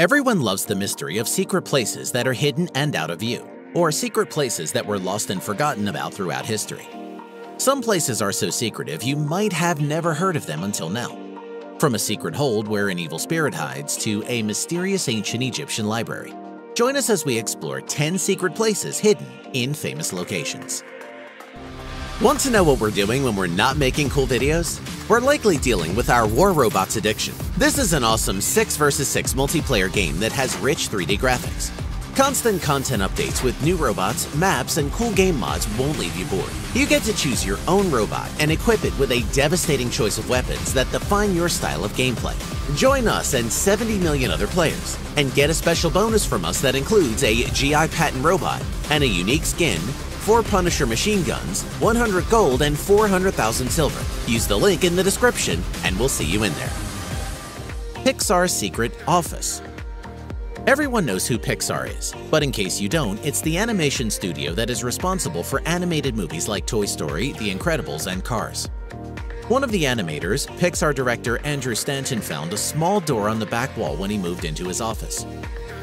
Everyone loves the mystery of secret places that are hidden and out of view, or secret places that were lost and forgotten about throughout history. Some places are so secretive you might have never heard of them until now. From a secret hold where an evil spirit hides to a mysterious ancient Egyptian library. Join us as we explore 10 secret places hidden in famous locations. Want to know what we're doing when we're not making cool videos? We're likely dealing with our War Robots addiction. This is an awesome 6 vs 6 multiplayer game that has rich 3D graphics. Constant content updates with new robots, maps, and cool game mods won't leave you bored. You get to choose your own robot and equip it with a devastating choice of weapons that define your style of gameplay. Join us and 70 million other players, and get a special bonus from us that includes a GI patent robot and a unique skin, 4 Punisher machine guns, 100 gold, and 400,000 silver. Use the link in the description and we'll see you in there. Pixar's Secret Office. Everyone knows who Pixar is, but in case you don't, it's the animation studio that is responsible for animated movies like Toy Story, The Incredibles, and Cars. One of the animators, Pixar director Andrew Stanton, found a small door on the back wall when he moved into his office.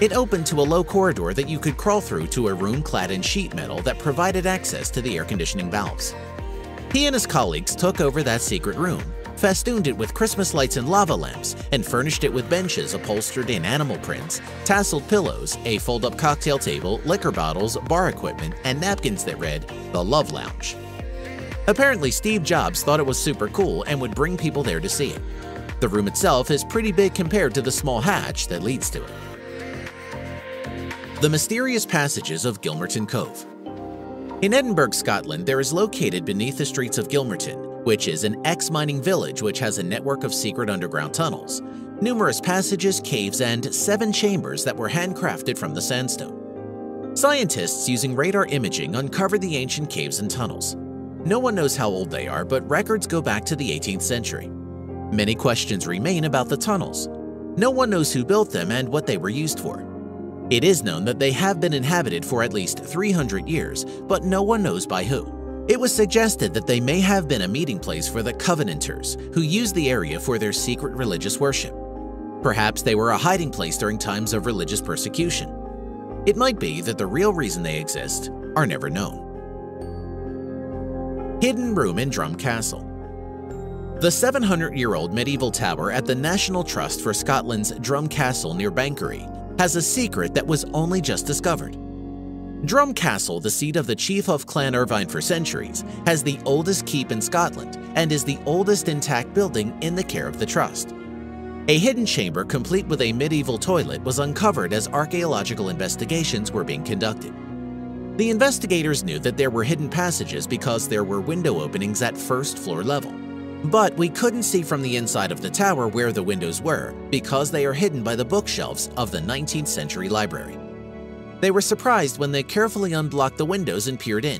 It opened to a low corridor that you could crawl through to a room clad in sheet metal that provided access to the air conditioning valves. He and his colleagues took over that secret room, festooned it with Christmas lights and lava lamps, and furnished it with benches upholstered in animal prints, tasseled pillows, a fold-up cocktail table, liquor bottles, bar equipment, and napkins that read, "The Love Lounge." Apparently, Steve Jobs thought it was super cool and would bring people there to see it. The room itself is pretty big compared to the small hatch that leads to it. The Mysterious Passages of Gilmerton Cove. In Edinburgh, Scotland, there is located beneath the streets of Gilmerton, which is an ex-mining village which has a network of secret underground tunnels, numerous passages, caves, and 7 chambers that were handcrafted from the sandstone. Scientists using radar imaging uncovered the ancient caves and tunnels. No one knows how old they are, but records go back to the 18th century. Many questions remain about the tunnels. No one knows who built them and what they were used for. It is known that they have been inhabited for at least 300 years, but no one knows by who. It was suggested that they may have been a meeting place for the Covenanters, who used the area for their secret religious worship. Perhaps they were a hiding place during times of religious persecution. It might be that the real reason they exist are never known. Hidden Room in Drum Castle. The 700-year-old medieval tower at the National Trust for Scotland's Drum Castle near Banchory has a secret that was only just discovered. Drum Castle, the seat of the chief of Clan Irvine for centuries, has the oldest keep in Scotland and is the oldest intact building in the care of the Trust. A hidden chamber complete with a medieval toilet was uncovered as archaeological investigations were being conducted. The investigators knew that there were hidden passages because there were window openings at first-floor level. But we couldn't see from the inside of the tower where the windows were because they are hidden by the bookshelves of the 19th century library. They were surprised when they carefully unblocked the windows and peered in.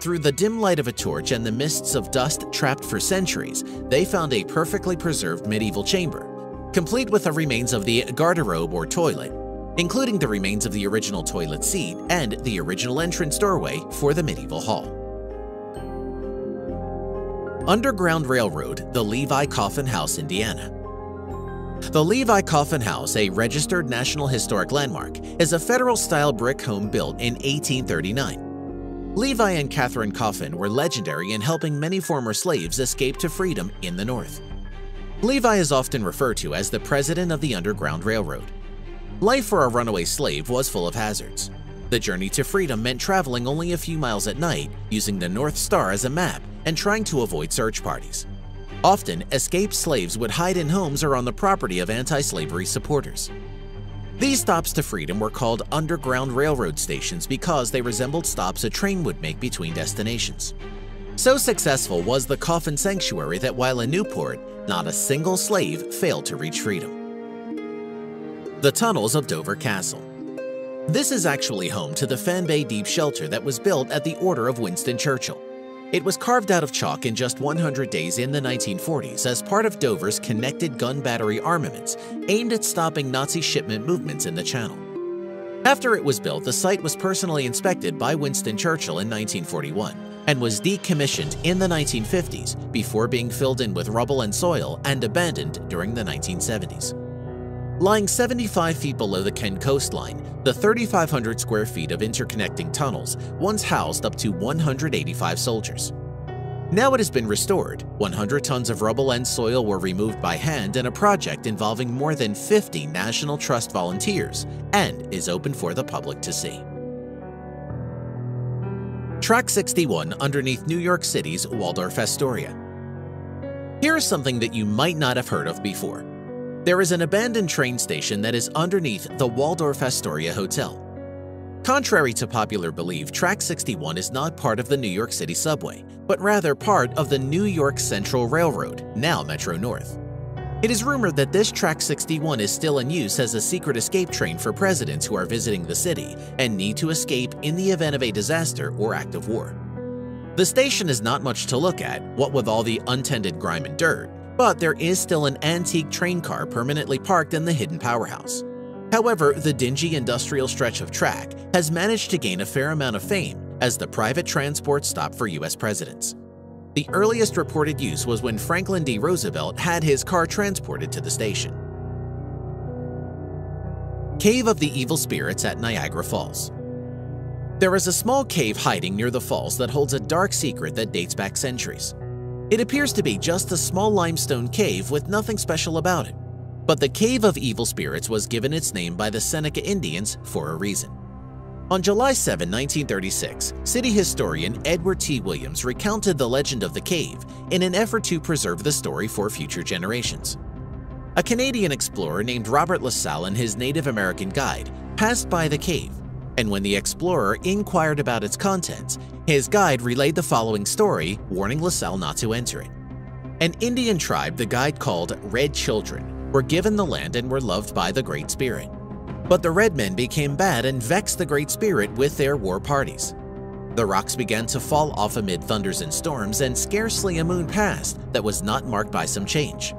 Through the dim light of a torch and the mists of dust trapped for centuries, they found a perfectly preserved medieval chamber, complete with the remains of the garderobe or toilet, including the remains of the original toilet seat and the original entrance doorway for the medieval hall. Underground Railroad, the Levi Coffin House, Indiana. The Levi Coffin House, a registered National Historic Landmark, is a federal-style brick home built in 1839. Levi and Catherine Coffin were legendary in helping many former slaves escape to freedom in the North. Levi is often referred to as the president of the Underground Railroad. Life for a runaway slave was full of hazards. The journey to freedom meant traveling only a few miles at night, using the North Star as a map, and trying to avoid search parties. Often, escaped slaves would hide in homes or on the property of anti-slavery supporters. These stops to freedom were called Underground Railroad stations because they resembled stops a train would make between destinations. So successful was the Coffin Sanctuary that while in Newport, not a single slave failed to reach freedom. The Tunnels of Dover Castle. This is actually home to the Fan Bay Deep Shelter that was built at the order of Winston Churchill. It was carved out of chalk in just 100 days in the 1940s as part of Dover's connected gun battery armaments aimed at stopping Nazi shipment movements in the Channel. After it was built, the site was personally inspected by Winston Churchill in 1941 and was decommissioned in the 1950s before being filled in with rubble and soil and abandoned during the 1970s. Lying 75 feet below the Kent coastline, the 3,500 square feet of interconnecting tunnels once housed up to 185 soldiers. Now it has been restored, 100 tons of rubble and soil were removed by hand in a project involving more than 50 National Trust volunteers and is open for the public to see. Track 61 underneath New York City's Waldorf Astoria. Here is something that you might not have heard of before. There is an abandoned train station that is underneath the Waldorf Astoria Hotel. Contrary to popular belief, Track 61 is not part of the New York City subway, but rather part of the New York Central Railroad, now Metro North. It is rumored that this Track 61 is still in use as a secret escape train for presidents who are visiting the city and need to escape in the event of a disaster or act of war. The station is not much to look at, what with all the untended grime and dirt, but there is still an antique train car permanently parked in the hidden powerhouse. However, the dingy industrial stretch of track has managed to gain a fair amount of fame as the private transport stop for U.S. presidents. The earliest reported use was when Franklin D. Roosevelt had his car transported to the station. Cave of the Evil Spirits at Niagara Falls. There is a small cave hiding near the falls that holds a dark secret that dates back centuries. It appears to be just a small limestone cave with nothing special about it. But the Cave of Evil Spirits was given its name by the Seneca Indians for a reason. On July 7, 1936, city historian Edward T. Williams recounted the legend of the cave in an effort to preserve the story for future generations. A Canadian explorer named Robert LaSalle and his Native American guide passed by the cave, and when the explorer inquired about its contents, his guide relayed the following story, warning LaSalle not to enter it. An Indian tribe the guide called Red Children were given the land and were loved by the Great Spirit. But the Red Men became bad and vexed the Great Spirit with their war parties. The rocks began to fall off amid thunders and storms, and scarcely a moon passed that was not marked by some change.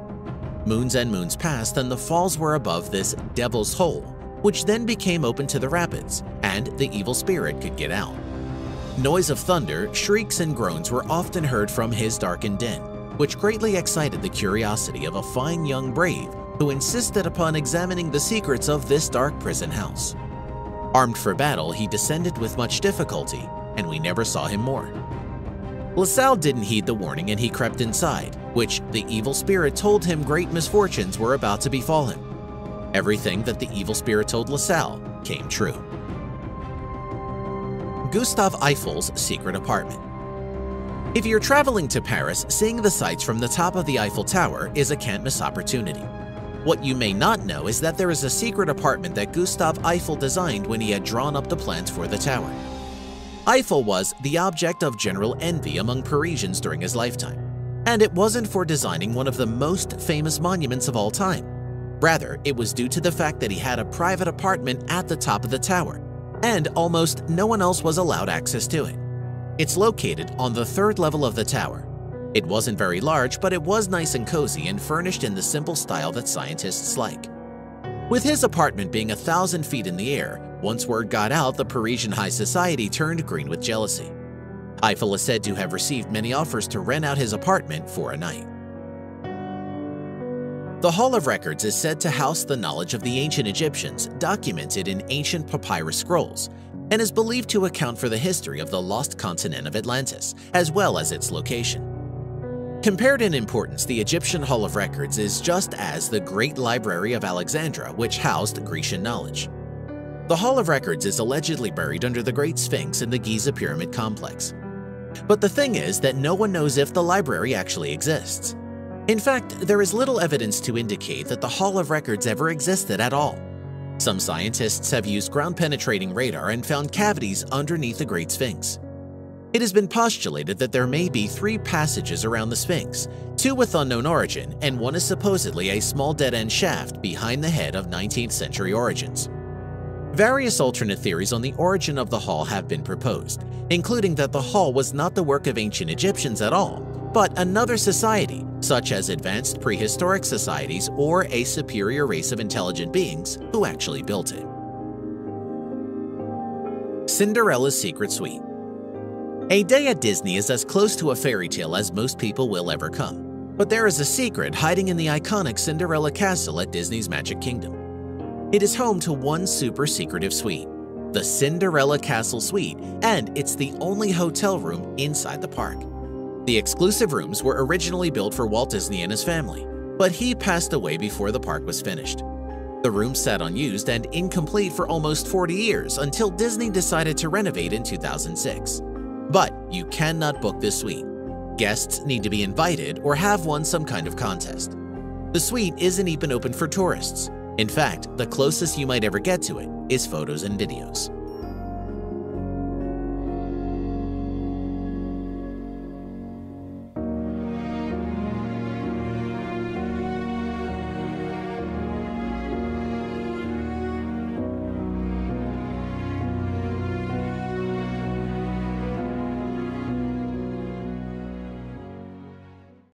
Moons and moons passed, and the falls were above this Devil's Hole, which then became open to the rapids, and the evil spirit could get out. Noise of thunder, shrieks, and groans were often heard from his darkened den, which greatly excited the curiosity of a fine young brave who insisted upon examining the secrets of this dark prison house. Armed for battle, he descended with much difficulty, and we never saw him more. LaSalle didn't heed the warning and he crept inside, which the evil spirit told him great misfortunes were about to befall him. Everything that the evil spirit told LaSalle came true. Gustave Eiffel's secret apartment. If you're traveling to Paris, seeing the sights from the top of the Eiffel Tower is a can't-miss opportunity. What you may not know is that there is a secret apartment that Gustave Eiffel designed when he had drawn up the plans for the tower. Eiffel was the object of general envy among Parisians during his lifetime, and it wasn't for designing one of the most famous monuments of all time. Rather, it was due to the fact that he had a private apartment at the top of the tower, and almost no one else was allowed access to it. It's located on the 3rd level of the tower. It wasn't very large, but it was nice and cozy and furnished in the simple style that scientists like. With his apartment being 1,000 feet in the air, once word got out, the Parisian high society turned green with jealousy. Eiffel is said to have received many offers to rent out his apartment for a night. The Hall of Records is said to house the knowledge of the ancient Egyptians documented in ancient papyrus scrolls, and is believed to account for the history of the lost continent of Atlantis, as well as its location. Compared in importance, the Egyptian Hall of Records is just as the Great Library of Alexandria, which housed Grecian knowledge. The Hall of Records is allegedly buried under the Great Sphinx in the Giza Pyramid Complex. But the thing is that no one knows if the library actually exists. In fact, there is little evidence to indicate that the Hall of Records ever existed at all. Some scientists have used ground-penetrating radar and found cavities underneath the Great Sphinx. It has been postulated that there may be 3 passages around the Sphinx, 2 with unknown origin, and 1 is supposedly a small dead-end shaft behind the head of 19th century origins. Various alternate theories on the origin of the hall have been proposed, including that the hall was not the work of ancient Egyptians at all, but another society, such as advanced prehistoric societies or a superior race of intelligent beings who actually built it. Cinderella's Secret Suite. A day at Disney is as close to a fairy tale as most people will ever come. But there is a secret hiding in the iconic Cinderella Castle at Disney's Magic Kingdom. It is home to one super secretive suite, the Cinderella Castle Suite, and it's the only hotel room inside the park. The exclusive rooms were originally built for Walt Disney and his family, but he passed away before the park was finished. The room sat unused and incomplete for almost 40 years until Disney decided to renovate in 2006. But you cannot book this suite. Guests need to be invited or have won some kind of contest. The suite isn't even open for tourists. In fact, the closest you might ever get to it is photos and videos.